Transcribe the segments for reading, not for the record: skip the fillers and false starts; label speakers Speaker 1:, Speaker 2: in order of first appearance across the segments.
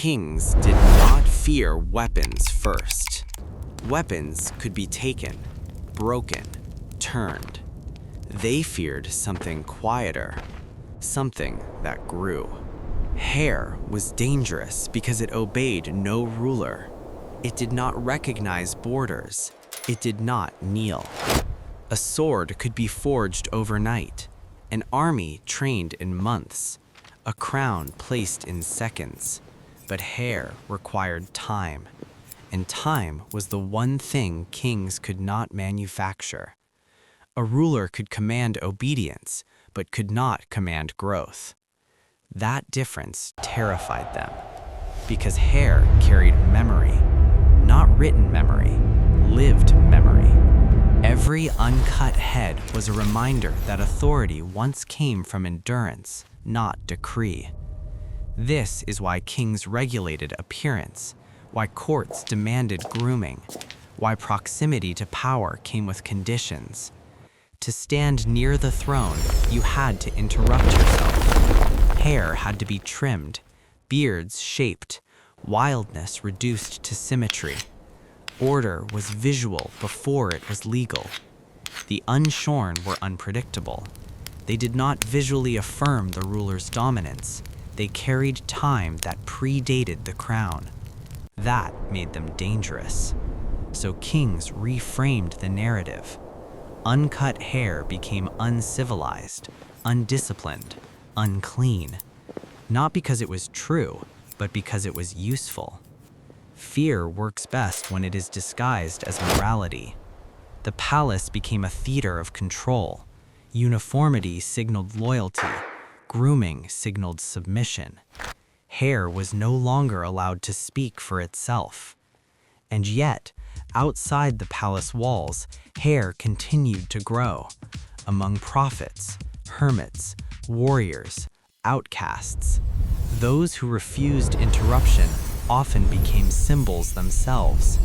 Speaker 1: Kings did not fear weapons first. Weapons could be taken, broken, turned. They feared something quieter, something that grew. Hair was dangerous because it obeyed no ruler. It did not recognize borders. It did not kneel. A sword could be forged overnight, an army trained in months, a crown placed in seconds. But hair required time, and time was the one thing kings could not manufacture. A ruler could command obedience, but could not command growth. That difference terrified them, because hair carried memory, not written memory, lived memory. Every uncut head was a reminder that authority once came from endurance, not decree. This is why kings regulated appearance, why courts demanded grooming, why proximity to power came with conditions. To stand near the throne, you had to interrupt yourself. Hair had to be trimmed, beards shaped, wildness reduced to symmetry. Order was visual before it was legal. The unshorn were unpredictable. They did not visually affirm the ruler's dominance. They carried time that predated the crown. That made them dangerous. So kings reframed the narrative. Uncut hair became uncivilized, undisciplined, unclean. Not because it was true, but because it was useful. Fear works best when it is disguised as morality. The palace became a theater of control. Uniformity signaled loyalty. Grooming signaled submission. Hair was no longer allowed to speak for itself. And yet, outside the palace walls, hair continued to grow. Among prophets, hermits, warriors, outcasts. Those who refused interruption often became symbols themselves.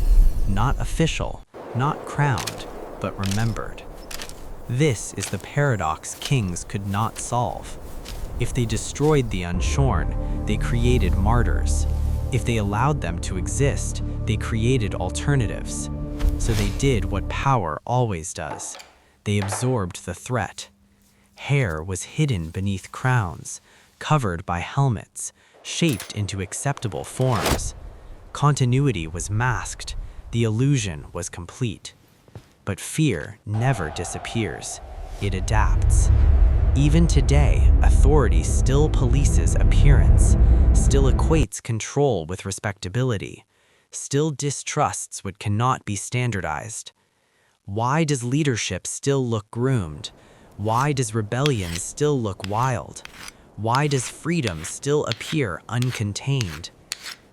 Speaker 1: Not official, not crowned, but remembered. This is the paradox kings could not solve. If they destroyed the unshorn, they created martyrs. If they allowed them to exist, they created alternatives. So they did what power always does. They absorbed the threat. Hair was hidden beneath crowns, covered by helmets, shaped into acceptable forms. Continuity was masked. The illusion was complete. But fear never disappears. It adapts. Even today, authority still polices appearance, still equates control with respectability, still distrusts what cannot be standardized. Why does leadership still look groomed? Why does rebellion still look wild? Why does freedom still appear uncontained?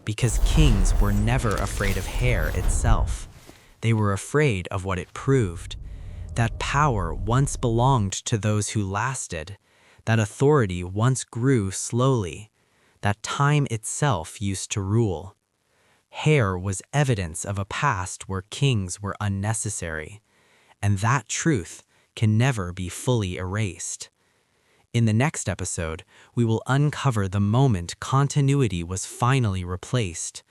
Speaker 1: Because kings were never afraid of hair itself. They were afraid of what it proved. That power once belonged to those who lasted, that authority once grew slowly, that time itself used to rule. Hair was evidence of a past where kings were unnecessary, and that truth can never be fully erased. In the next episode, we will uncover the moment continuity was finally replaced,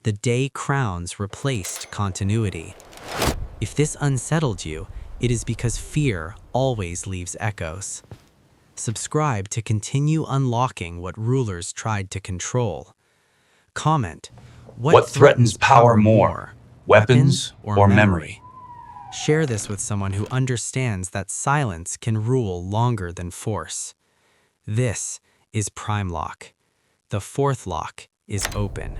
Speaker 1: the day crowns replaced continuity. If this unsettled you, it is because fear always leaves echoes. Subscribe to continue unlocking what rulers tried to control. Comment,
Speaker 2: What threatens power more, weapons or memory?
Speaker 1: Share this with someone who understands that silence can rule longer than force. This is Primelock. The fourth lock is open.